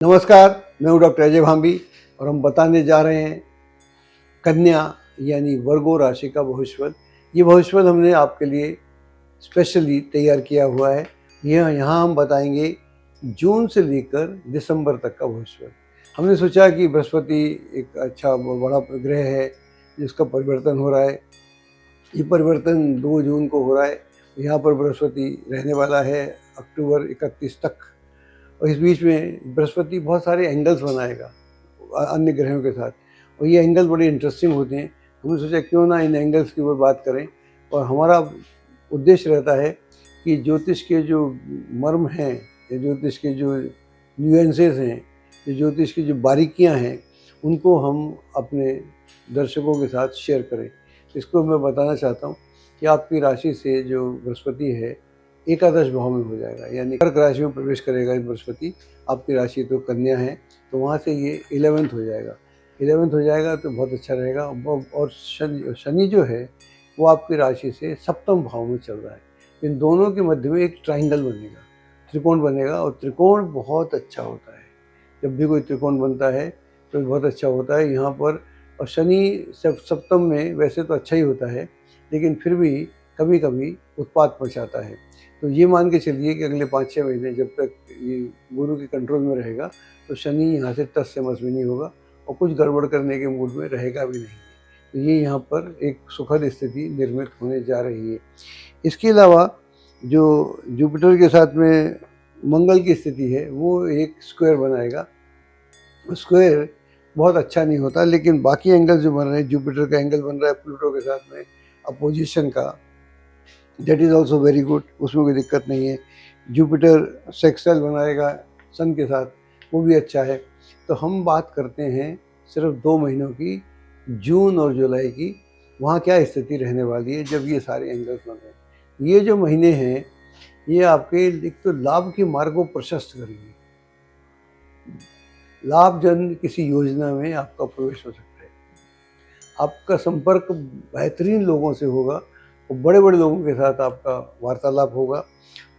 नमस्कार, मैं हूँ डॉक्टर अजय भांबी और हम बताने जा रहे हैं कन्या यानी वर्गो राशि का भविष्यवाणी। ये भविष्यवाणी हमने आपके लिए स्पेशली तैयार किया हुआ है। यहाँ हम बताएंगे जून से लेकर दिसंबर तक का भविष्यवाणी। हमने सोचा कि बृहस्पति एक अच्छा बड़ा ग्रह है जिसका परिवर्तन हो रहा है। ये परिवर्तन 2 जून को हो रहा है। यहाँ पर बृहस्पति रहने वाला है अक्टूबर 31 तक। और इस बीच में बृहस्पति बहुत सारे एंगल्स बनाएगा अन्य ग्रहों के साथ, और ये एंगल बड़े इंटरेस्टिंग होते हैं। हमने सोचा क्यों ना इन एंगल्स की ऊपर बात करें, और हमारा उद्देश्य रहता है कि ज्योतिष के जो मर्म हैं या ज्योतिष के जो न्यूएंसेस हैं, या ज्योतिष की जो बारीकियां हैं, उनको हम अपने दर्शकों के साथ शेयर करें। इसको मैं बताना चाहता हूँ कि आपकी राशि से जो बृहस्पति है एकादश भाव में हो जाएगा, यानी कर्क राशि में प्रवेश करेगा इस बृहस्पति। आपकी राशि तो कन्या है, तो वहाँ से ये 11th हो जाएगा। 11th हो जाएगा तो बहुत अच्छा रहेगा। और शनि जो है वो आपकी राशि से सप्तम भाव में चल रहा है। इन दोनों के मध्य में एक ट्राइंगल बनेगा, त्रिकोण बनेगा, और त्रिकोण बहुत अच्छा होता है। जब भी कोई त्रिकोण बनता है तो बहुत अच्छा होता है यहाँ पर। और शनि सप्तम में वैसे तो अच्छा ही होता है, लेकिन फिर भी कभी कभी उत्पात मचाता है। तो ये मान के चलिए कि अगले 5-6 महीने जब तक ये गुरु के कंट्रोल में रहेगा तो शनि यहाँ से टस से मस भी नहीं होगा और कुछ गड़बड़ करने के मूड में रहेगा भी नहीं। तो ये यहाँ पर एक सुखद स्थिति निर्मित होने जा रही है। इसके अलावा जो जुपिटर के साथ में मंगल की स्थिति है वो एक स्क्वायर बनाएगा। स्क्वायर बहुत अच्छा नहीं होता, लेकिन बाकी एंगल जो बन रहे हैं, जुपिटर का एंगल बन रहा है प्लूटो के साथ में अपोजिशन का, that is also very good, उसमें कोई दिक्कत नहीं है। जुपिटर सेक्सटाइल बनाएगा सन के साथ, वो भी अच्छा है। तो हम बात करते हैं सिर्फ 2 महीनों की, जून और जुलाई की। वहाँ क्या स्थिति रहने वाली है जब ये सारे एंगल्स बन रहे हैं। ये जो महीने हैं ये आपके एक तो लाभ के मार्ग को प्रशस्त करेंगे। लाभ जन किसी योजना में आपका प्रवेश हो सकता है, आपका संपर्क बेहतरीन लोगों से होगा और बड़े बड़े लोगों के साथ आपका वार्तालाप होगा।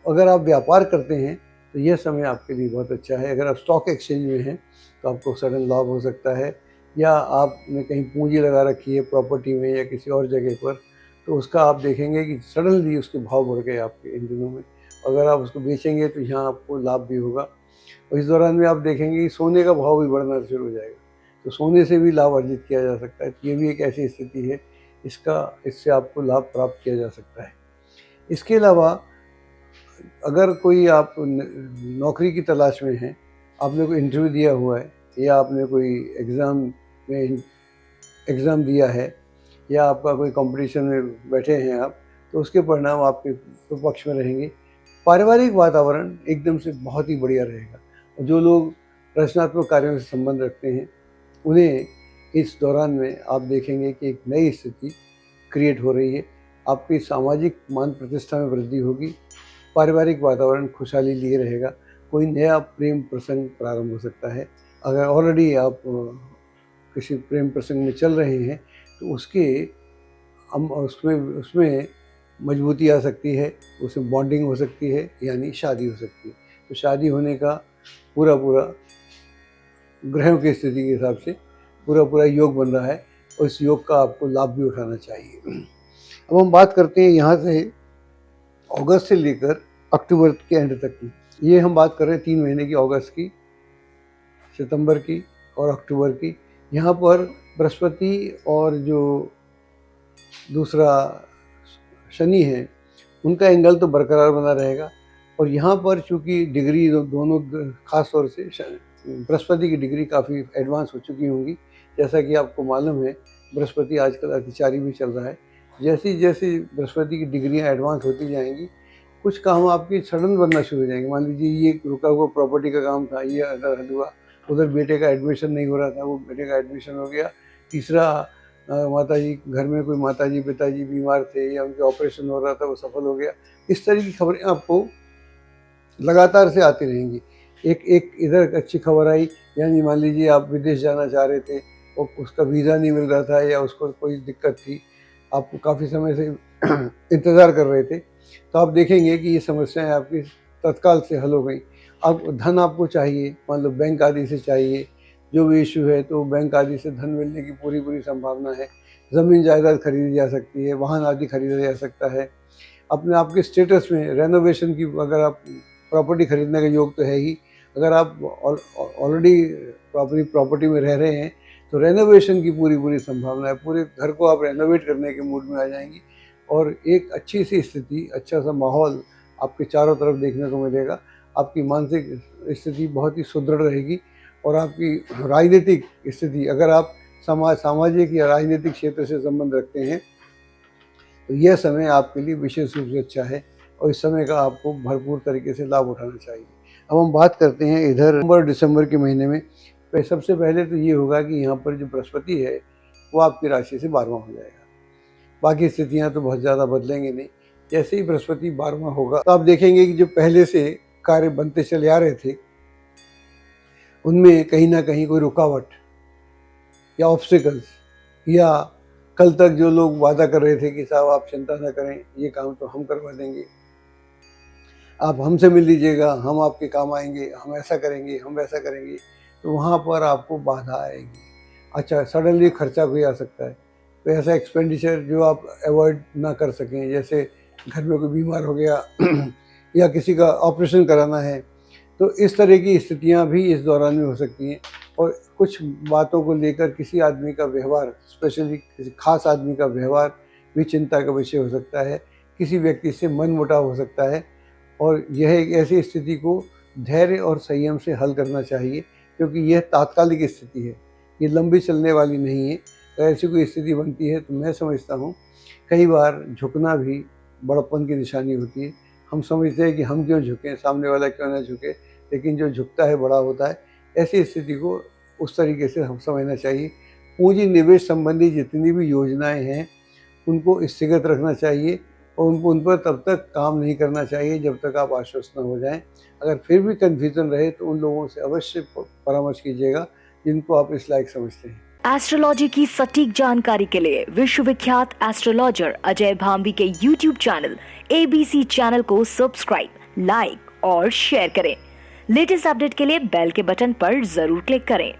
अगर आप व्यापार करते हैं तो यह समय आपके लिए बहुत अच्छा है। अगर आप स्टॉक एक्सचेंज में हैं तो आपको सडन लाभ हो सकता है, या आपने कहीं पूंजी लगा रखी है प्रॉपर्टी में या किसी और जगह पर, तो उसका आप देखेंगे कि सडनली उसके भाव बढ़ गए आपके इन दिनों में। अगर आप उसको बेचेंगे तो यहाँ आपको लाभ भी होगा। और इस दौरान में आप देखेंगे कि सोने का भाव भी बढ़ना शुरू हो जाएगा, तो सोने से भी लाभ अर्जित किया जा सकता है। ये भी एक ऐसी स्थिति है इससे आपको लाभ प्राप्त किया जा सकता है। इसके अलावा अगर कोई आप नौकरी की तलाश में हैं, आपने कोई इंटरव्यू दिया हुआ है, या आपने कोई एग्ज़ाम दिया है, या आपका कोई कंपटीशन में बैठे हैं आप, तो उसके परिणाम आपके पक्ष में रहेंगे। पारिवारिक वातावरण एकदम से बहुत ही बढ़िया रहेगा। और जो लोग रचनात्मक कार्यों से संबंध रखते हैं उन्हें इस दौरान में आप देखेंगे कि एक नई स्थिति क्रिएट हो रही है। आपकी सामाजिक मान प्रतिष्ठा में वृद्धि होगी, पारिवारिक वातावरण खुशहाली लिए रहेगा। कोई नया प्रेम प्रसंग प्रारंभ हो सकता है। अगर ऑलरेडी आप किसी प्रेम प्रसंग में चल रहे हैं तो उसमें मजबूती आ सकती है, उसमें बॉन्डिंग हो सकती है, यानी शादी हो सकती है। तो शादी होने का पूरा ग्रहों की स्थिति के हिसाब से पूरा योग बन रहा है, और इस योग का आपको लाभ भी उठाना चाहिए। अब हम बात करते हैं यहाँ से अगस्त से लेकर अक्टूबर के एंड तक की। ये हम बात कर रहे हैं 3 महीने की, अगस्त की, सितंबर की और अक्टूबर की। यहाँ पर बृहस्पति और जो दूसरा शनि है उनका एंगल तो बरकरार बना रहेगा। और यहाँ पर चूँकि डिग्री दोनों खास तौर से बृहस्पति की डिग्री काफ़ी एडवांस हो चुकी होंगी। जैसा कि आपको मालूम है बृहस्पति आजकल अतिचारी भी चल रहा है। जैसी जैसी बृहस्पति की डिग्रियाँ एडवांस होती जाएंगी, कुछ काम आपके सडन बनना शुरू हो जाएंगे। मान लीजिए ये रुका हुआ प्रॉपर्टी का काम था, ये अगर हुआ, उधर बेटे का एडमिशन नहीं हो रहा था, वो बेटे का एडमिशन हो गया। तीसरा माताजी घर में कोई माताजी पिताजी बीमार थे या उनके ऑपरेशन हो रहा था, वो सफल हो गया। इस तरह की खबरें आपको लगातार से आती रहेंगी। एक इधर अच्छी खबर आई, यानी मान लीजिए आप विदेश जाना चाह रहे थे और उसका वीज़ा नहीं मिल रहा था, या उसको कोई दिक्कत थी, आप काफ़ी समय से इंतज़ार कर रहे थे, तो आप देखेंगे कि ये समस्याएं आपकी तत्काल से हल हो गई। अब धन आपको चाहिए, मान लो बैंक आदि से चाहिए, जो भी इशू है तो बैंक आदि से धन मिलने की पूरी पूरी संभावना है। ज़मीन जायदाद खरीदी जा सकती है, वाहन आदि खरीदा जा सकता है। अपने आपके स्टेटस में रेनोवेशन की, अगर आप प्रॉपर्टी खरीदने के योग तो है ही, अगर आप ऑलरेडी प्रॉपर्टी में रह रहे हैं तो रेनोवेशन की पूरी पूरी संभावना है। पूरे घर को आप रेनोवेट करने के मूड में आ जाएंगी और एक अच्छी सी स्थिति, अच्छा सा माहौल आपके चारों तरफ देखने को मिलेगा। आपकी मानसिक स्थिति बहुत ही सुदृढ़ रहेगी और आपकी राजनीतिक स्थिति, अगर आप सामाजिक या राजनीतिक क्षेत्र से संबंध रखते हैं तो यह समय आपके लिए विशेष रूप से अच्छा है और इस समय का आपको भरपूर तरीके से लाभ उठाना चाहिए। अब हम बात करते हैं इधर नवंबर दिसंबर के महीने में। सबसे पहले तो ये होगा कि यहाँ पर जो बृहस्पति है वो आपकी राशि से 12वां हो जाएगा। बाकी स्थितियाँ तो बहुत ज़्यादा बदलेंगी नहीं। जैसे ही बृहस्पति 12वां होगा तो आप देखेंगे कि जो पहले से कार्य बनते चले आ रहे थे उनमें कहीं ना कहीं कोई रुकावट या ऑब्स्टिकल्स, या कल तक जो लोग वादा कर रहे थे कि साहब आप चिंता ना करें, ये काम तो हम करवा देंगे, आप हमसे मिल लीजिएगा, हम आपके काम आएंगे, हम ऐसा करेंगे, हम वैसा करेंगे, तो वहाँ पर आपको बाधा आएगी। अच्छा, सडनली खर्चा कोई आ सकता है, तो ऐसा एक्सपेंडिचर जो आप अवॉइड ना कर सकें, जैसे घर में कोई बीमार हो गया या किसी का ऑपरेशन कराना है, तो इस तरह की स्थितियाँ भी इस दौरान में हो सकती हैं। और कुछ बातों को लेकर किसी आदमी का व्यवहार, स्पेशली किसी खास आदमी का व्यवहार भी चिंता का विषय हो सकता है। किसी व्यक्ति से मनमुटाव हो सकता है और यह एक ऐसी स्थिति को धैर्य और संयम से हल करना चाहिए, क्योंकि यह तात्कालिक स्थिति है, ये लंबी चलने वाली नहीं है। अगर ऐसी कोई स्थिति बनती है तो मैं समझता हूँ कई बार झुकना भी बड़प्पन की निशानी होती है। हम समझते हैं कि हम क्यों झुकें, सामने वाला क्यों ना झुके, लेकिन जो झुकता है बड़ा होता है। ऐसी स्थिति को उस तरीके से हम समझना चाहिए। पूंजी निवेश संबंधी जितनी भी योजनाएं हैं उनको स्थगित रखना चाहिए और उन पर तब तक काम नहीं करना चाहिए जब तक आप आश्वस्त न हो जाएं। अगर फिर भी कन्फ्यूजन रहे तो उन लोगों से अवश्य परामर्श कीजिएगा जिनको आप इस लायक समझते हैं। एस्ट्रोलॉजी की सटीक जानकारी के लिए विश्वविख्यात एस्ट्रोलॉजर अजय भांबी के YouTube चैनल ABC चैनल को सब्सक्राइब, लाइक और शेयर करें। लेटेस्ट अपडेट के लिए बेल के बटन पर जरूर क्लिक करें।